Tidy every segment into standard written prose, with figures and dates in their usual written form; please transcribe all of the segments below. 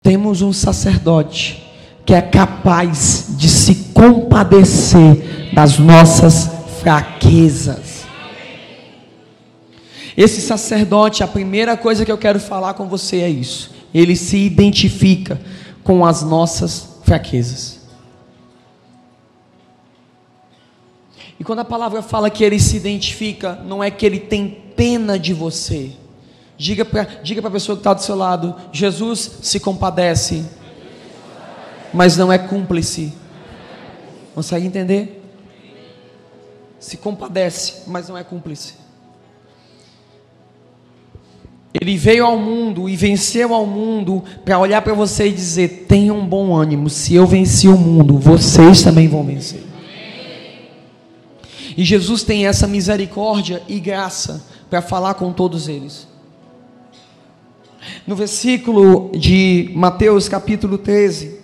temos um sacerdote que é capaz de se compadecer das nossas fraquezas. Esse sacerdote, a primeira coisa que eu quero falar com você é isso: ele se identifica com as nossas fraquezas. E quando a palavra fala que ele se identifica, não é que ele tem pena de você. Diga para a pessoa que está do seu lado: Jesus se compadece, mas não é cúmplice. Consegue entender? Se compadece, mas não é cúmplice. Ele veio ao mundo e venceu ao mundo para olhar para você e dizer: tenha um bom ânimo, se eu venci o mundo, vocês também vão vencer. E Jesus tem essa misericórdia e graça para falar com todos eles. No versículo de Mateus capítulo 13,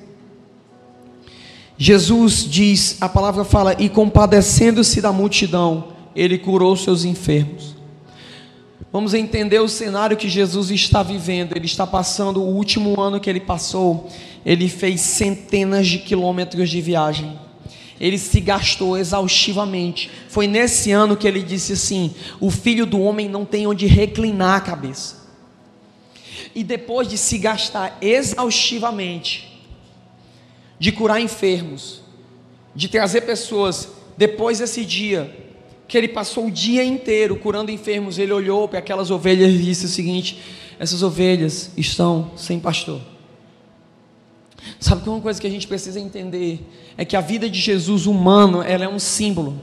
Jesus diz, a palavra fala: e compadecendo-se da multidão, ele curou seus enfermos. Vamos entender o cenário que Jesus está vivendo. Ele está passando, o último ano que ele passou, ele fez centenas de quilômetros de viagem. Ele se gastou exaustivamente. Foi nesse ano que ele disse assim: o Filho do Homem não tem onde reclinar a cabeça. E depois de se gastar exaustivamente, de curar enfermos, de trazer pessoas, depois desse dia, que ele passou o dia inteiro curando enfermos, ele olhou para aquelas ovelhas e disse o seguinte: essas ovelhas estão sem pastor. Sabe que uma coisa que a gente precisa entender é que a vida de Jesus humano, ela é um símbolo.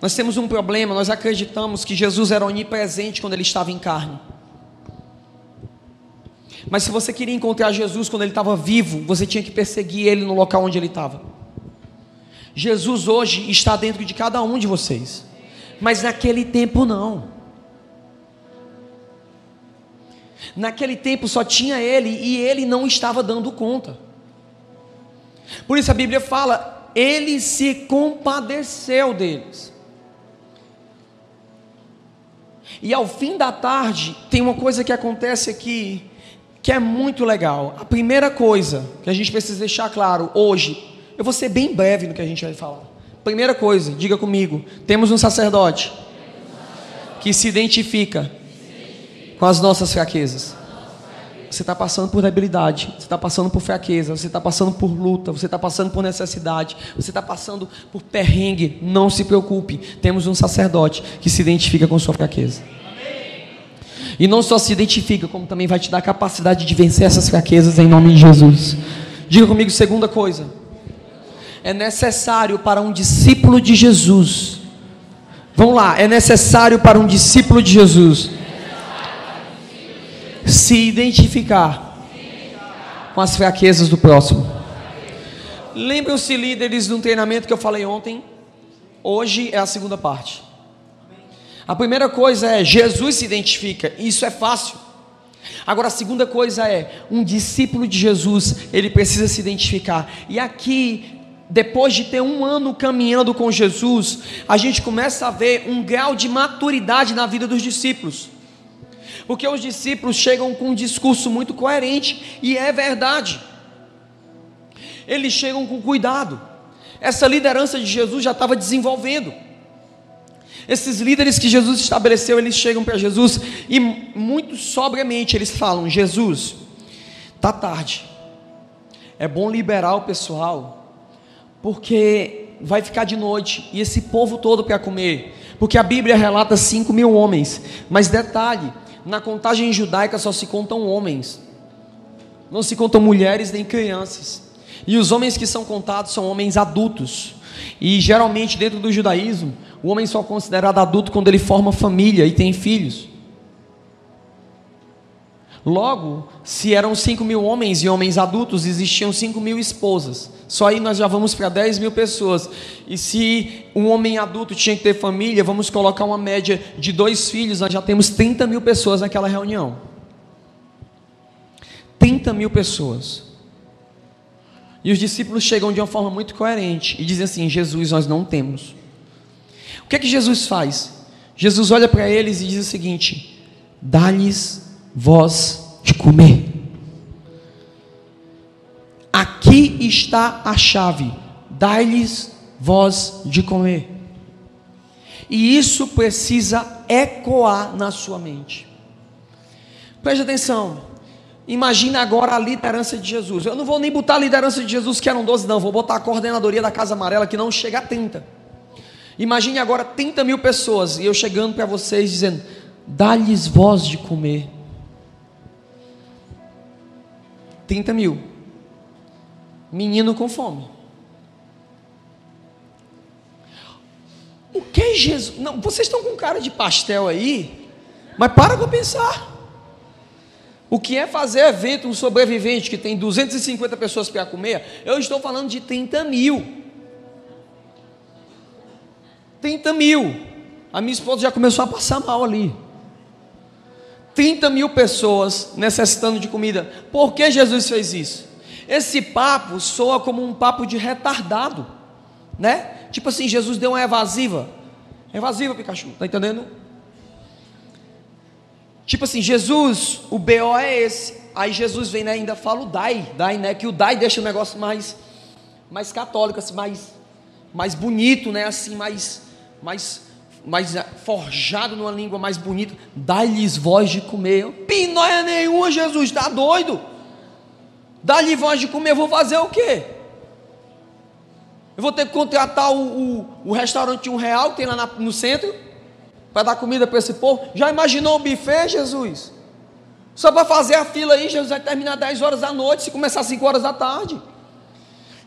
Nós temos um problema, nós acreditamos que Jesus era onipresente quando ele estava em carne. Mas se você queria encontrar Jesus quando ele estava vivo, você tinha que perseguir ele no local onde ele estava. Jesus hoje está dentro de cada um de vocês, mas naquele tempo não. Naquele tempo só tinha ele e ele não estava dando conta. Por isso a Bíblia fala: ele se compadeceu deles. E ao fim da tarde tem uma coisa que acontece aqui que é muito legal. A primeira coisa que a gente precisa deixar claro hoje, eu vou ser bem breve no que a gente vai falar. Primeira coisa, diga comigo: temos um sacerdote que se identifica com as nossas fraquezas. Você está passando por debilidade, você está passando por fraqueza, você está passando por luta, você está passando por necessidade, você está passando por perrengue. Não se preocupe, temos um sacerdote que se identifica com sua fraqueza. E não só se identifica, como também vai te dar a capacidade de vencer essas fraquezas em nome de Jesus. Diga comigo, segunda coisa: é necessário para um discípulo de Jesus. Vamos lá, é necessário para um discípulo de Jesus se identificar com as fraquezas do próximo. Lembram-se, líderes, de um treinamento que eu falei ontem? Hoje é a segunda parte. A primeira coisa é: Jesus se identifica, isso é fácil. Agora a segunda coisa é: um discípulo de Jesus, ele precisa se identificar. E aqui, depois de ter um ano caminhando com Jesus, a gente começa a ver um grau de maturidade na vida dos discípulos. Porque os discípulos chegam com um discurso muito coerente, e é verdade. Eles chegam com cuidado. Essa liderança de Jesus já estava desenvolvendo. Esses líderes que Jesus estabeleceu, eles chegam para Jesus e muito sobriamente eles falam: Jesus, tá tarde, é bom liberar o pessoal, porque vai ficar de noite e esse povo todo para comer. Porque a Bíblia relata 5.000 homens, mas detalhe, na contagem judaica só se contam homens, não se contam mulheres nem crianças. E os homens que são contados são homens adultos. E geralmente dentro do judaísmo, o homem só é considerado adulto quando ele forma família e tem filhos. Logo, se eram 5.000 homens e homens adultos, existiam 5.000 esposas. Só aí nós já vamos para 10.000 pessoas. E se um homem adulto tinha que ter família, vamos colocar uma média de 2 filhos, nós já temos 30.000 pessoas naquela reunião. 30.000 pessoas. E os discípulos chegam de uma forma muito coerente e dizem assim: Jesus, nós não temos. O que é que Jesus faz? Jesus olha para eles e diz o seguinte: dá-lhes vós de comer. aqui está a chave: dai-lhes vós de comer. E isso precisa ecoar na sua mente. Preste atenção. Imagina agora a liderança de Jesus. Eu não vou nem botar a liderança de Jesus, que eram 12, não. Vou botar a coordenadoria da Casa Amarela, que não chega a 30. Imagine agora 30 mil pessoas, e eu chegando para vocês dizendo: dá-lhes voz de comer. 30 mil. Menino com fome. O que Jesus... Não, vocês estão com cara de pastel aí, mas para pensar. O que é fazer evento, um sobrevivente que tem 250 pessoas para comer? Eu estou falando de 30 mil. 30 mil. A minha esposa já começou a passar mal ali. 30 mil pessoas necessitando de comida. Por que Jesus fez isso? Esse papo soa como um papo de retardado, né? Tipo assim, Jesus deu uma evasiva. Evasiva, Pikachu, tá entendendo? Tipo assim, Jesus, o BO é esse. Aí Jesus vem, né, ainda fala o dai, né? Que o dai deixa o negócio mais católico, assim, mais bonito, né? Assim, mais forjado numa língua mais bonita. Dai-lhes voz de comer. Pinóia nenhuma, Jesus, tá doido? Dá-lhe voz de comer, eu vou fazer o quê? Eu vou ter que contratar o restaurante R$1 que tem lá no centro para dar comida para esse povo? Já imaginou o buffet, Jesus? Só para fazer a fila aí, Jesus vai terminar 10 horas da noite, se começar às 5 horas da tarde.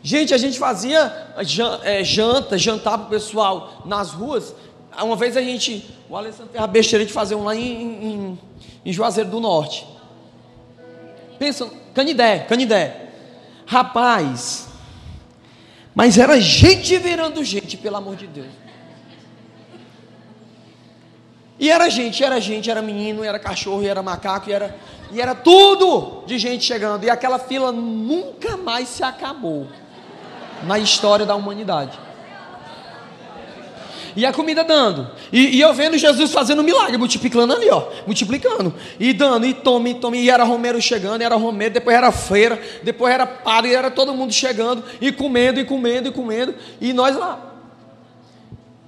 Gente, a gente fazia jantar para o pessoal nas ruas. Uma vez o Alessandro teve a besteira de fazer um lá em Juazeiro do Norte. Pensa, Canidé. Rapaz, mas era gente virando gente, pelo amor de Deus. E era menino, era cachorro, era macaco, e era tudo de gente chegando. E aquela fila nunca mais se acabou na história da humanidade. E a comida dando. E eu vendo Jesus fazendo um milagre, multiplicando ali, ó. Multiplicando. E dando, e tome. E era Romeiro chegando, depois era feira, depois era padre, e era todo mundo chegando, e comendo. E nós lá.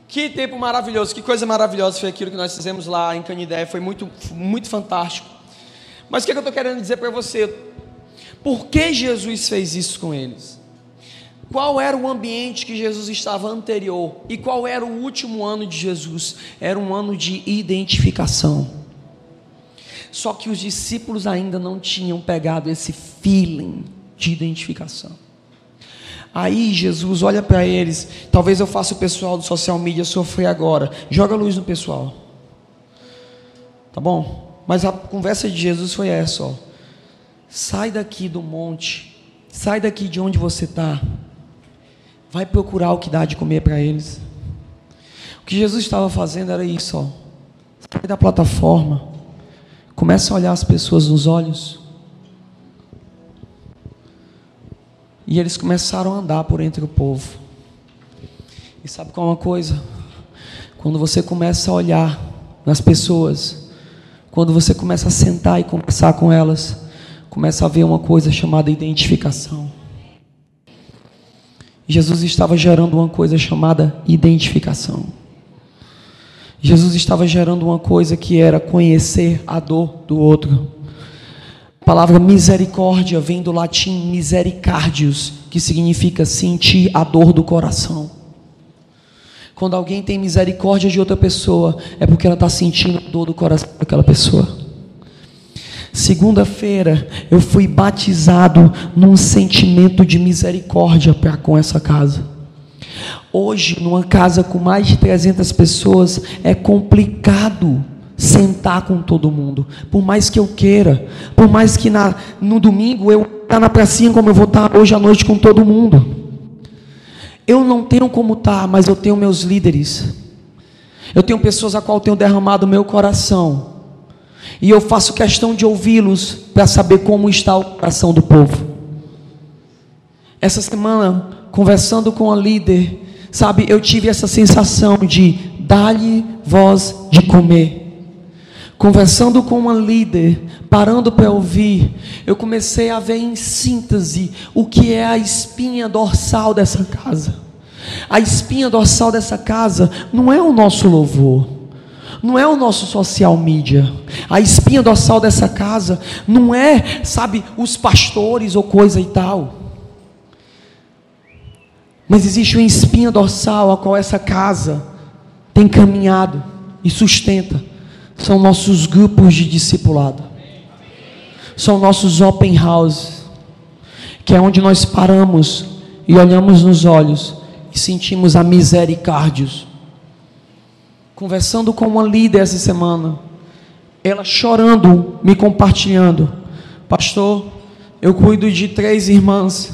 Que tempo maravilhoso, que coisa maravilhosa foi aquilo que nós fizemos lá em Canidé. Foi muito, muito fantástico. Mas o que eu estou querendo dizer para você? Por que Jesus fez isso com eles? Qual era o ambiente que Jesus estava anterior? E qual era o último ano de Jesus? Era um ano de identificação. Só que os discípulos ainda não tinham pegado esse feeling de identificação. Aí Jesus olha para eles. Talvez eu faça o pessoal do social media sofrer agora. Joga a luz no pessoal. Tá bom? Mas a conversa de Jesus foi essa, ó. Sai daqui do monte. Sai daqui de onde você está. Vai procurar o que dá de comer para eles. O que Jesus estava fazendo era isso, ó. Sai da plataforma. Começa a olhar as pessoas nos olhos. E eles começaram a andar por entre o povo. E sabe qual é uma coisa? Quando você começa a olhar nas pessoas, quando você começa a sentar e conversar com elas, começa a ver uma coisa chamada identificação. Jesus estava gerando uma coisa chamada identificação. Jesus estava gerando uma coisa que era conhecer a dor do outro. A palavra misericórdia vem do latim misericardius, que significa sentir a dor do coração. Quando alguém tem misericórdia de outra pessoa, é porque ela está sentindo a dor do coração daquela pessoa. Segunda-feira eu fui batizado num sentimento de misericórdia para com essa casa. Hoje, numa casa com mais de 300 pessoas, é complicado sentar com todo mundo. Por mais que eu queira, por mais que no domingo eu estar na pracinha como eu vou estar hoje à noite com todo mundo. Eu não tenho como estar, mas eu tenho meus líderes. Eu tenho pessoas a qual eu tenho derramado o meu coração. E eu faço questão de ouvi-los para saber como está o coração do povo. Essa semana, conversando com a líder, sabe, eu tive essa sensação de dar-lhe voz de comer. conversando com uma líder, parando para ouvir, eu comecei a ver em síntese o que é a espinha dorsal dessa casa. A espinha dorsal dessa casa não é o nosso louvor, não é o nosso social media. A espinha dorsal dessa casa não é, sabe, os pastores ou coisa e tal. Mas existe uma espinha dorsal a qual essa casa tem caminhado e sustenta. São nossos grupos de discipulado. São nossos open house, que é onde nós paramos e olhamos nos olhos e sentimos a misericórdia. Conversando com uma líder essa semana, ela chorando, me compartilhando: pastor, eu cuido de 3 irmãs,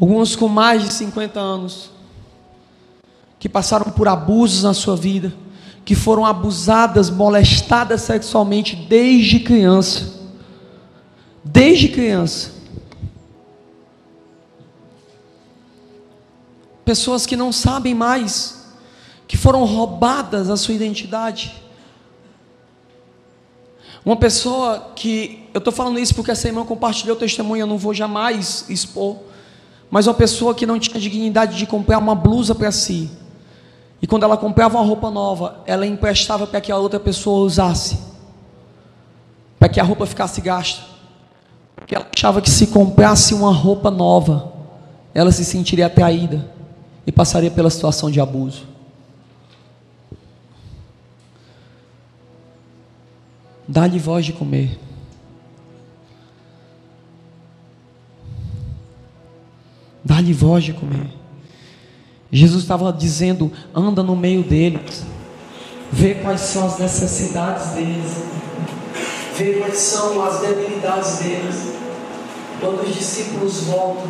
algumas com mais de 50 anos, que passaram por abusos na sua vida, que foram abusadas, molestadas sexualmente desde criança. Desde criança. Pessoas que não sabem mais, que foram roubadas a sua identidade. Uma pessoa que, eu estou falando isso porque essa irmã compartilhou o testemunho, eu não vou jamais expor, mas uma pessoa que não tinha dignidade de comprar uma blusa para si, e quando ela comprava uma roupa nova, ela emprestava para que a outra pessoa usasse, para que a roupa ficasse gasta, porque ela achava que se comprasse uma roupa nova, ela se sentiria atraída e passaria pela situação de abuso. Dá-lhe voz de comer. Dá-lhe voz de comer. Jesus estava dizendo: anda no meio deles, vê quais são as necessidades deles, vê quais são as debilidades deles. Quando os discípulos voltam,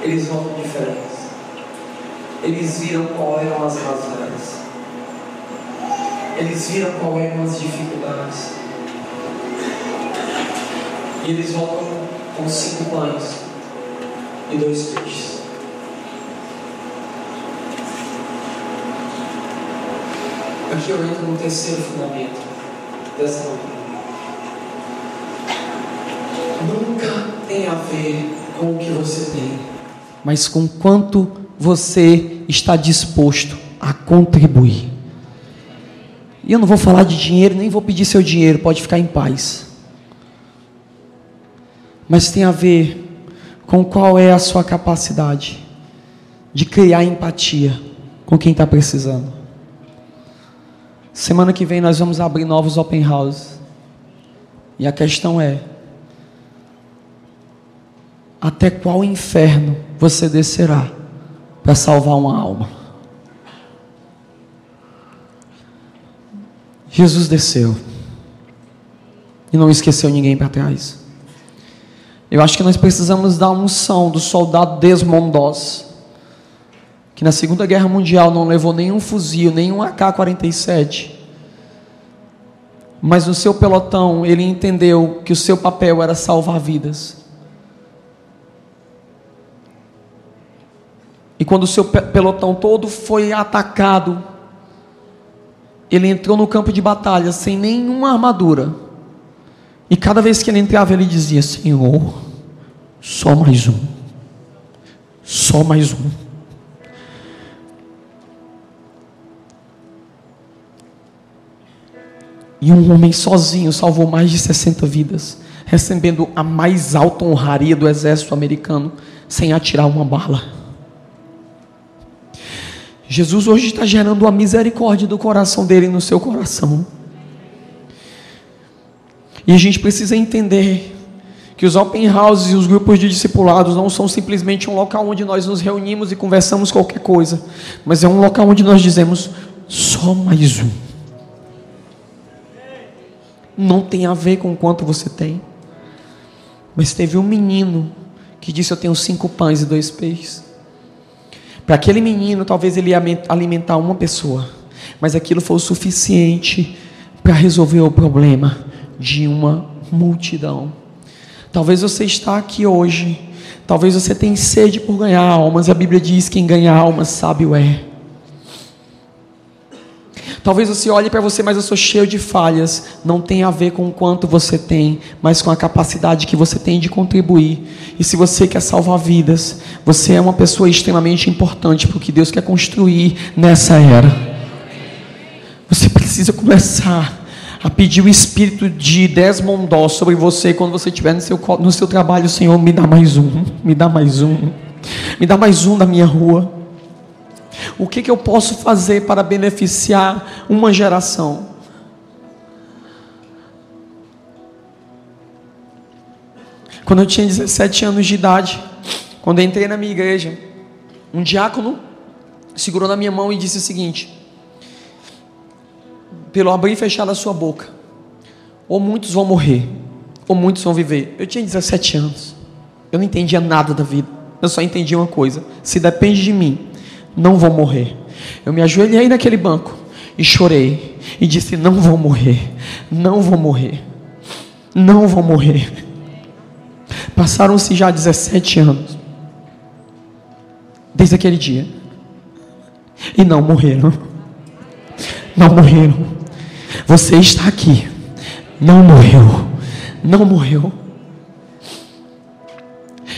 eles voltam diferentes. Eles viram qual eram as razões, eles viram qual eram as dificuldades, e eles voltam com 5 pães e 2 peixes. Aqui eu entro no terceiro fundamento dessa doutrina. Nunca tem a ver com o que você tem, mas com quanto você está disposto a contribuir. E eu não vou falar de dinheiro, nem vou pedir seu dinheiro, pode ficar em paz. Mas tem a ver com qual é a sua capacidade de criar empatia com quem está precisando. Semana que vem nós vamos abrir novos open house. E a questão é: até qual inferno você descerá para salvar uma alma? Jesus desceu e não esqueceu ninguém para trás. Eu acho que nós precisamos da unção do soldado Desmond Doss, que na Segunda Guerra Mundial não levou nenhum fuzil, nenhum AK-47, mas no seu pelotão ele entendeu que o seu papel era salvar vidas. E quando o seu pelotão todo foi atacado, ele entrou no campo de batalha sem nenhuma armadura, e cada vez que ele entrava ele dizia: Senhor, só mais um, só mais um. E um homem sozinho salvou mais de 60 vidas, recebendo a mais alta honraria do exército americano, sem atirar uma bala. Jesus hoje está gerando a misericórdia do coração dele no seu coração. E a gente precisa entender que os open houses e os grupos de discipulados não são simplesmente um local onde nós nos reunimos e conversamos qualquer coisa, mas é um local onde nós dizemos: só mais um. Não tem a ver com quanto você tem, mas teve um menino que disse: eu tenho 5 pães e 2 peixes. Para aquele menino, talvez ele ia alimentar uma pessoa, mas aquilo foi o suficiente para resolver o problema de uma multidão. Talvez você está aqui hoje, talvez você tenha sede por ganhar almas, a Bíblia diz: quem ganha almas sábio é. Talvez você olhe para você, mas eu sou cheio de falhas. Não tem a ver com o quanto você tem, mas com a capacidade que você tem de contribuir. E se você quer salvar vidas, você é uma pessoa extremamente importante para o que Deus quer construir nessa era. Você precisa começar a pedir o espírito de Desmondó sobre você quando você estiver no seu trabalho. Senhor, me dá mais um, me dá mais um, me dá mais um da minha rua. O que eu posso fazer para beneficiar uma geração? Quando eu tinha 17 anos de idade, quando eu entrei na minha igreja, um diácono segurou na minha mão e disse o seguinte: pelo abrir e fechar da sua boca, ou muitos vão morrer, ou muitos vão viver. Eu tinha 17 anos, eu não entendia nada da vida, eu só entendia uma coisa: se depende de mim, não vou morrer. Eu me ajoelhei naquele banco e chorei e disse: não vou morrer, não vou morrer, não vou morrer. Passaram-se já 17 anos desde aquele dia, e não morreram, não morreram. Você está aqui, não morreu, não morreu.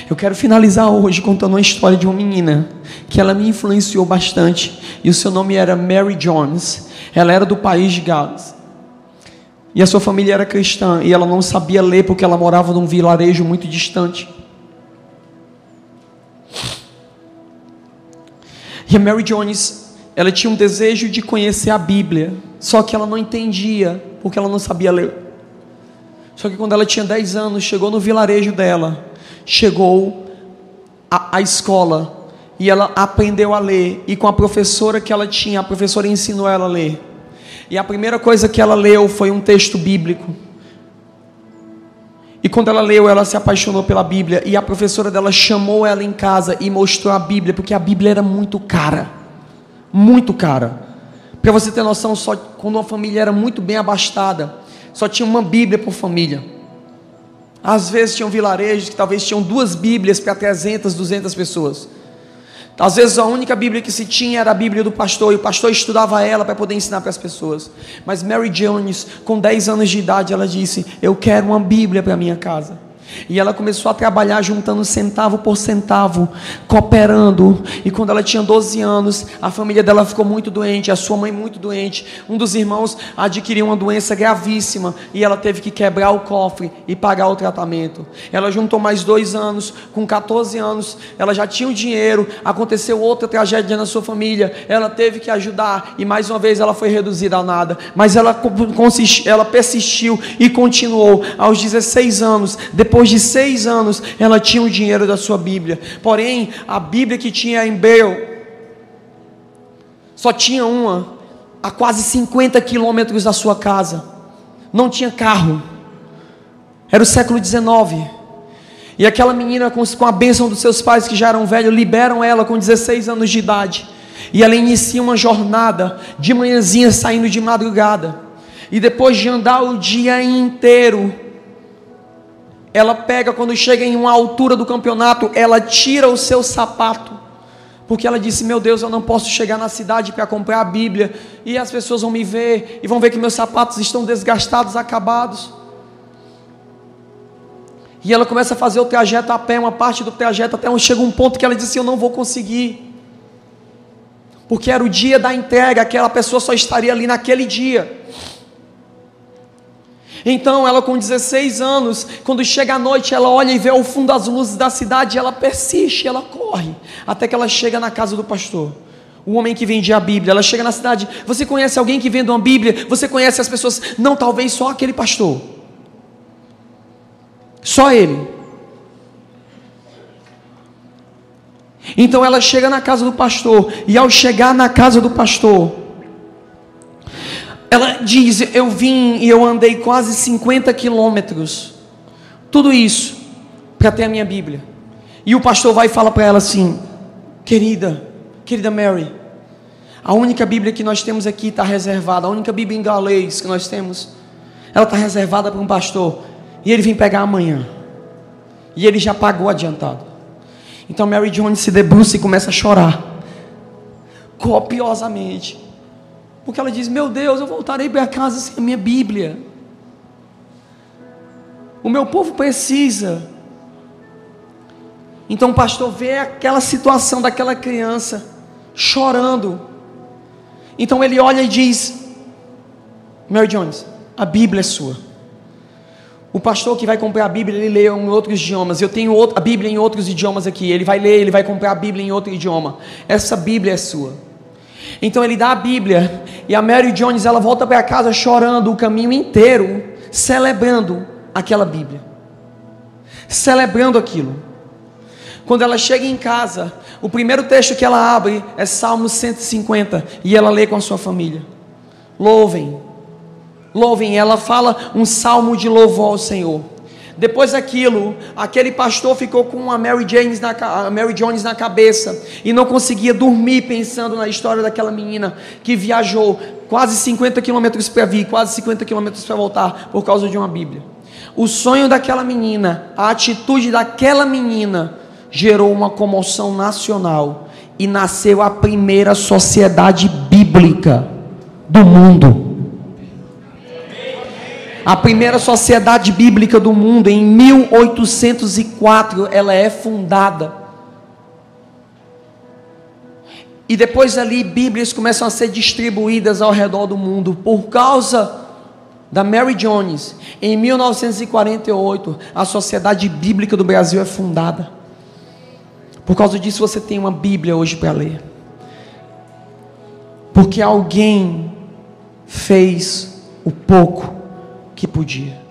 Eu quero finalizar hoje contando uma história de uma menina que ela me influenciou bastante, e o seu nome era Mary Jones. Ela era do país de Gales, e a sua família era cristã, e ela não sabia ler porque ela morava num vilarejo muito distante. E a Mary Jones, ela tinha um desejo de conhecer a Bíblia, só que ela não entendia porque ela não sabia ler. Só que quando ela tinha 10 anos, chegou no vilarejo dela, chegou a escola, e ela aprendeu a ler, e com a professora que ela tinha, a professora ensinou ela a ler, e a primeira coisa que ela leu foi um texto bíblico, e quando ela leu, ela se apaixonou pela Bíblia, e a professora dela chamou ela em casa e mostrou a Bíblia, porque a Bíblia era muito cara, para você ter noção, só quando uma família era muito bem abastada, só tinha uma Bíblia por família. Às vezes tinham vilarejos que talvez tinham 2 Bíblias para 300, 200 pessoas. Às vezes a única Bíblia que se tinha era a Bíblia do pastor, e o pastor estudava ela para poder ensinar para as pessoas. Mas Mary Jones, com 10 anos de idade, ela disse: eu quero uma Bíblia para minha casa. E ela começou a trabalhar juntando centavo por centavo, cooperando. E quando ela tinha 12 anos, a família dela ficou muito doente, a sua mãe muito doente. Um dos irmãos adquiriu uma doença gravíssima, e ela teve que quebrar o cofre e pagar o tratamento. Ela juntou mais 2 anos, com 14 anos, ela já tinha o dinheiro. Aconteceu outra tragédia na sua família, ela teve que ajudar, e mais uma vez ela foi reduzida a nada. Mas ela persistiu e continuou. Aos 16 anos, depois de 6 anos, ela tinha o dinheiro da sua Bíblia. Porém, a Bíblia que tinha em Bale só tinha uma a quase 50 quilômetros da sua casa. Não tinha carro. Era o século XIX. E aquela menina, com a bênção dos seus pais que já eram velhos, liberam ela com 16 anos de idade, e ela inicia uma jornada de manhãzinha, saindo de madrugada, e depois de andar o dia inteiro, ela pega, quando chega em uma altura do campeonato, ela tira o seu sapato, porque ela disse: meu Deus, eu não posso chegar na cidade para comprar a Bíblia, e as pessoas vão me ver, e vão ver que meus sapatos estão desgastados, acabados. E ela começa a fazer o trajeto a pé, uma parte do trajeto, até onde chega um ponto que ela disse: eu não vou conseguir, porque era o dia da entrega, aquela pessoa só estaria ali naquele dia. Então ela, com 16 anos, quando chega a noite, ela olha e vê ao fundo as luzes da cidade, ela persiste, ela corre, até que ela chega na casa do pastor, o homem que vendia a Bíblia. Ela chega na cidade: você conhece alguém que vende uma Bíblia? Você conhece as pessoas? Não, talvez só aquele pastor, só ele. Então ela chega na casa do pastor, e ao chegar na casa do pastor, ela diz: eu vim e eu andei quase 50 quilômetros, tudo isso para ter a minha Bíblia. E o pastor vai e fala para ela assim: querida Mary, a única Bíblia que nós temos aqui está reservada, a única Bíblia em galês que nós temos, ela está reservada para um pastor, e ele vem pegar amanhã, e ele já pagou adiantado. Então Mary Jones se debruça e começa a chorar copiosamente. Porque ela diz: meu Deus, eu voltarei para casa sem a minha Bíblia. O meu povo precisa. Então o pastor vê aquela situação daquela criança chorando. Então ele olha e diz: Mary Jones, a Bíblia é sua. O pastor que vai comprar a Bíblia, ele lê em outros idiomas. Eu tenho a Bíblia em outros idiomas aqui. Ele vai ler, ele vai comprar a Bíblia em outro idioma. Essa Bíblia é sua. Então ele dá a Bíblia, e a Mary Jones, ela volta para casa chorando o caminho inteiro, celebrando aquela Bíblia, celebrando aquilo. Quando ela chega em casa, o primeiro texto que ela abre é Salmo 150, e ela lê com a sua família. Louvem, louvem. Ela fala um salmo de louvor ao Senhor. Depois daquilo, aquele pastor ficou com a Mary Jones na cabeça, e não conseguia dormir pensando na história daquela menina que viajou quase 50 quilômetros para vir, quase 50 quilômetros para voltar, por causa de uma Bíblia. O sonho daquela menina, a atitude daquela menina, gerou uma comoção nacional, e nasceu a primeira sociedade bíblica do mundo. A primeira sociedade bíblica do mundo, em 1804, ela é fundada. E depois ali, Bíblias começam a ser distribuídas ao redor do mundo. Por causa da Mary Jones, em 1948, a Sociedade Bíblica do Brasil é fundada. Por causa disso, você tem uma Bíblia hoje para ler. Porque alguém fez o pouco que podia.